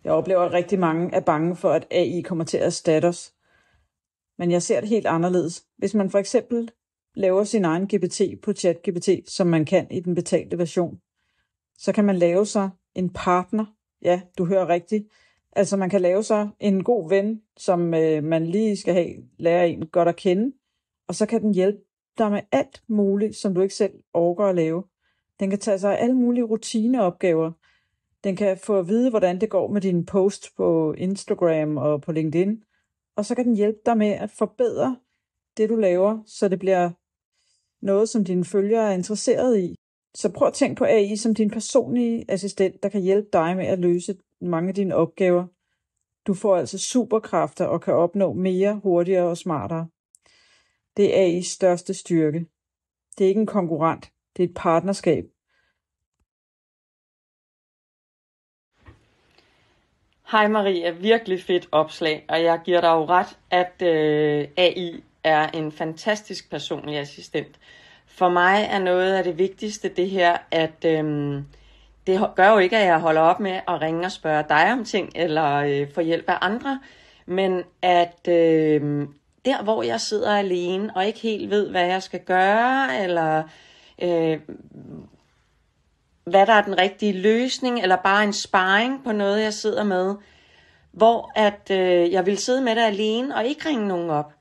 Jeg oplever, at rigtig mange er bange for, at AI kommer til at erstatte os. Men jeg ser det helt anderledes. Hvis man for eksempel laver sin egen GPT på ChatGPT, som man kan i den betalte version, så kan man lave sig en partner. Ja, du hører rigtigt. Altså man kan lave sig en god ven, som man lige skal lære en godt at kende, og så kan den hjælpe dig med alt muligt, som du ikke selv orker at lave. Den kan tage sig af alle mulige rutineopgaver. Den kan få at vide, hvordan det går med dine posts på Instagram og på LinkedIn, og så kan den hjælpe dig med at forbedre det, du laver, så det bliver noget, som dine følgere er interesseret i. Så prøv at tænke på AI som din personlige assistent, der kan hjælpe dig med at løse mange af dine opgaver. Du får altså superkræfter og kan opnå mere, hurtigere og smartere. Det er AI's største styrke. Det er ikke en konkurrent, det er et partnerskab. Hej Maria, virkelig fedt opslag, og jeg giver dig jo ret, at AI er en fantastisk personlig assistent. For mig er noget af det vigtigste det her, at det gør jo ikke, at jeg holder op med at ringe og spørge dig om ting, eller få hjælp af andre, men at der hvor jeg sidder alene, og ikke helt ved, hvad jeg skal gøre, eller hvad der er den rigtige løsning, eller bare en sparring på noget, jeg sidder med, hvor at jeg vil sidde med det alene, og ikke ringe nogen op.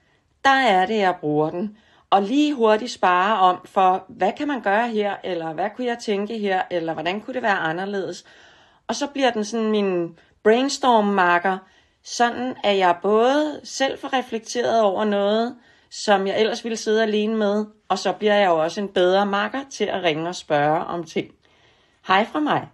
Der er det, jeg bruger den. Og lige hurtigt spare om for, hvad kan man gøre her, eller hvad kunne jeg tænke her, eller hvordan kunne det være anderledes. Og så bliver den sådan min brainstorm-marker, sådan at jeg både selv får reflekteret over noget, som jeg ellers ville sidde alene med, og så bliver jeg jo også en bedre marker til at ringe og spørge om ting. Hej fra mig.